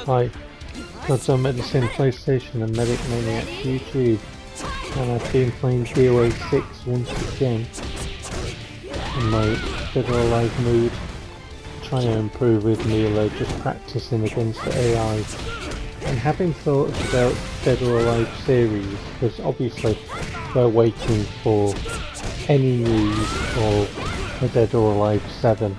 Hi, Godzone Medicine PlayStation and Medic Maniac YouTube, and I've been playing DOA 6 once again in my Dead or Alive mood, trying to improve with Mila, just practicing against the AI, and having thoughts about Dead or Alive series, because obviously we're waiting for any news of the Dead or Alive 7.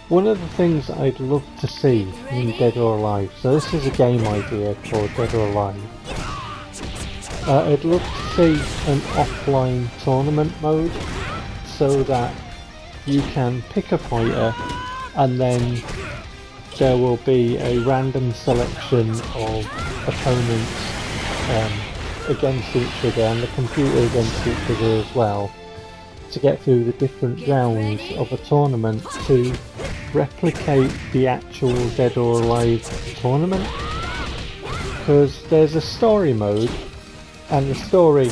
One of the things I'd love to see in Dead or Alive, so this is a game idea for Dead or Alive. I'd love to see an offline tournament mode so that you can pick a fighter and then there will be a random selection of opponents against each other, and the computer against each other as well, to get through the different rounds of a tournament to replicate the actual Dead or Alive tournament. Because there's a story mode, and the story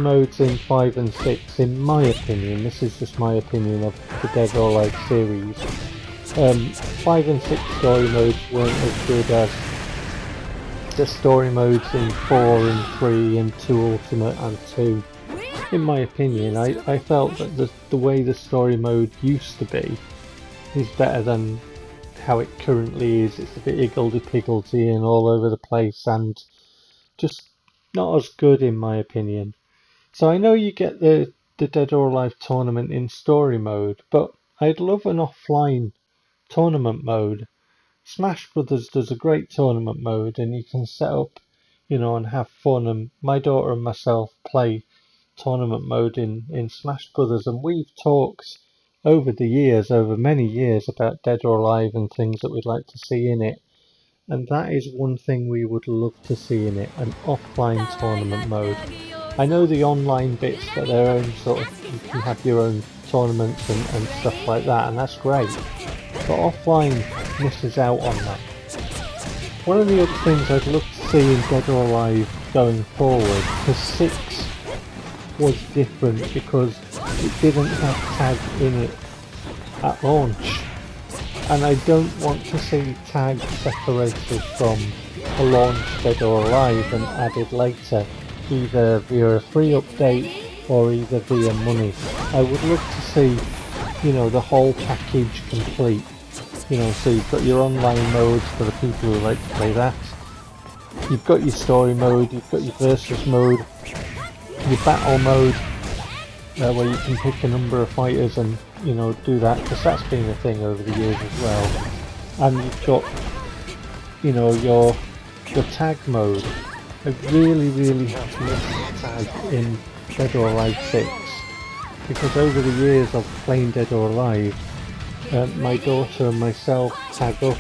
modes in 5 and 6, in my opinion, this is just my opinion of the Dead or Alive series, 5 and 6 story modes weren't as good as the story modes in 4 and 3 and 2 Ultimate and 2. In my opinion, I felt that the way the story mode used to be is better than how it currently is. It's a bit higgledy-piggledy and all over the place and just not as good in my opinion. So I know you get the Dead or Alive tournament in story mode, but I'd love an offline tournament mode. Smash Brothers does a great tournament mode, and you can set up, and have fun, and my daughter and myself play tournament mode in Smash Brothers, and we've talked over many years about Dead or Alive and things that we'd like to see in it, and that is one thing we would love to see in it, an offline tournament mode. I know the online bits got their own sort of, you can have your own tournaments and stuff like that, and that's great, but offline misses out on that. One of the other things I'd love to see in Dead or Alive going forward, because 6 was different because it didn't have tag in it at launch, and I don't want to see tag separated from a launch Dead or Alive and added later, either via a free update or either via money. I would love to see, the whole package complete. So you've got your online modes for the people who like to play that. You've got your story mode, you've got your versus mode, your battle mode, where you can pick a number of fighters and do that, because that's been a thing over the years as well. And you've got your tag mode. I really have missed tag in Dead or Alive 6, because over the years of playing Dead or Alive, my daughter and myself tag up.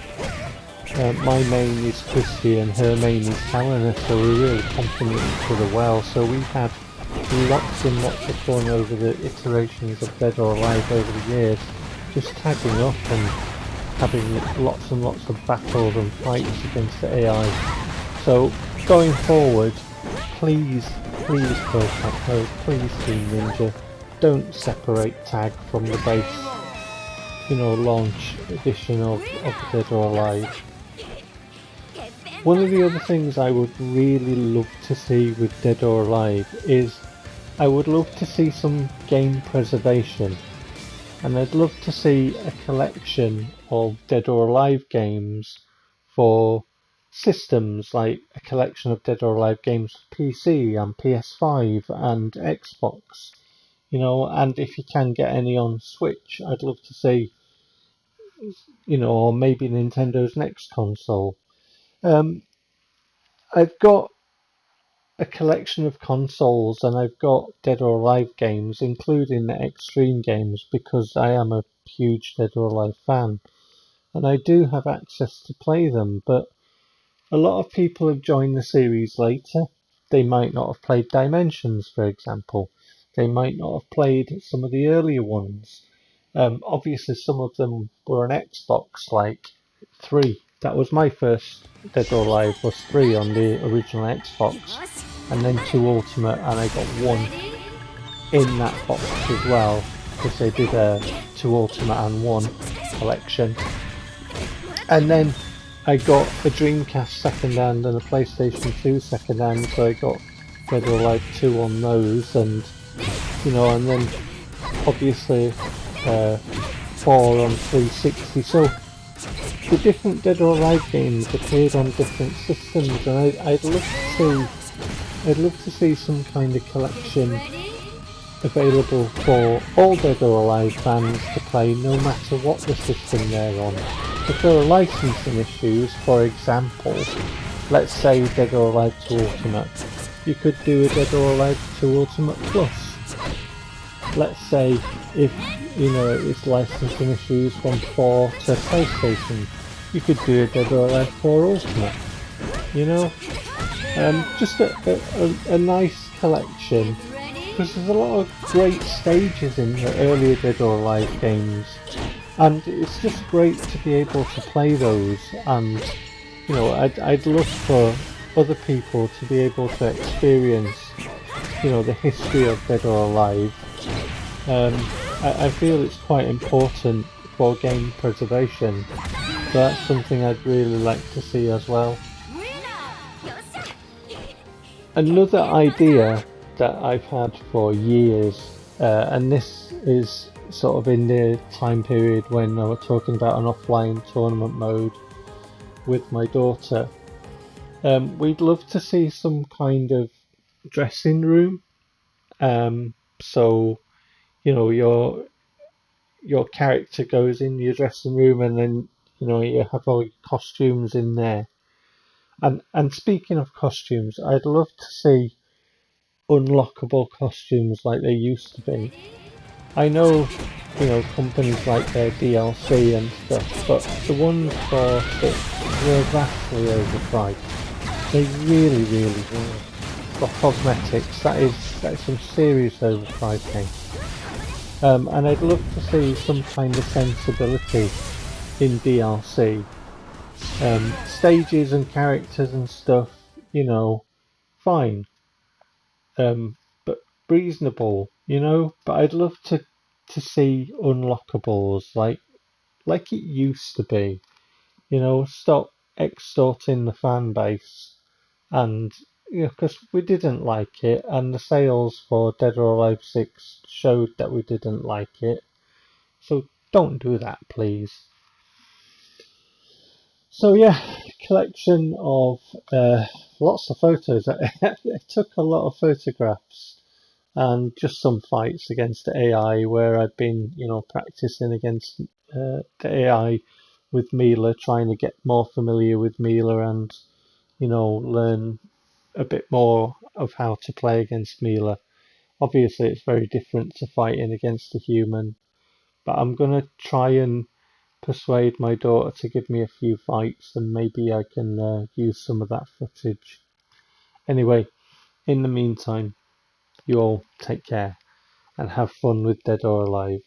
My main is Christy and her main is Helena, so we really complement each other well. So we've had lots and lots of fun over the iterations of Dead or Alive over the years, just tagging up and having lots and lots of battles and fights against the AI. So going forward, please ProTacmo, please Team Ninja, don't separate tag from the base, launch edition of Dead or Alive. One of the other things I would really love to see with Dead or Alive is I would love to see some game preservation, and I'd love to see a collection of Dead or Alive games for systems, like a collection of Dead or Alive games for PC and PS5 and Xbox, and if you can get any on Switch, I'd love to see, or maybe Nintendo's next console. I've got a collection of consoles, and I've got Dead or Alive games, including the Extreme games, because I am a huge Dead or Alive fan, and I do have access to play them, but a lot of people have joined the series later. They might not have played Dimensions, for example. They might not have played some of the earlier ones. Obviously some of them were on Xbox, like 3. That was my first Dead or Alive, was 3 on the original Xbox, and then 2 Ultimate, and I got 1 in that box as well, because they did a 2 Ultimate and 1 collection. And then I got a Dreamcast second-hand and a PlayStation 2 second-hand, so I got Dead or Alive 2 on those, and and then obviously 4 on 360. So the different Dead or Alive games appeared on different systems, and I'd love to see some kind of collection available for all Dead or Alive fans to play, no matter what the system they're on. If there are licensing issues, for example, let's say Dead or Alive 2 Ultimate, you could do a Dead or Alive 2 Ultimate Plus. Let's say if it's licensing issues from 4 to PlayStation, you could do a Dead or Alive 4 Ultimate. Just a nice collection, because there's a lot of great stages in the earlier Dead or Alive games, and it's just great to be able to play those. And I'd love for other people to be able to experience the history of Dead or Alive. I feel it's quite important for game preservation, so that's something I'd really like to see as well. Another idea that I've had for years, and this is sort of in the time period when I was talking about an offline tournament mode with my daughter. We'd love to see some kind of dressing room. So your character goes in your dressing room, and then you have all your costumes in there. And speaking of costumes, I'd love to see unlockable costumes like they used to be. I know, companies like their DLC and stuff, but the ones for 6 were vastly overpriced. They really, really were. For cosmetics, that is some serious overpricing. And I'd love to see some kind of sensibility in DLC. Stages and characters and stuff, fine. But reasonable, But I'd love to see unlockables like it used to be. Stop extorting the fan base, and because we didn't like it, and the sales for Dead or Alive 6 showed that we didn't like it. So don't do that, please. So yeah, collection of lots of photos. I took a lot of photographs and just some fights against the AI where I'd been, practicing against the AI with Mila, trying to get more familiar with Mila and, learn a bit more of how to play against Mila. Obviously, it's very different to fighting against a human, but I'm going to try and persuade my daughter to give me a few fights, and maybe I can use some of that footage. Anyway, in the meantime, you all take care and have fun with Dead or Alive.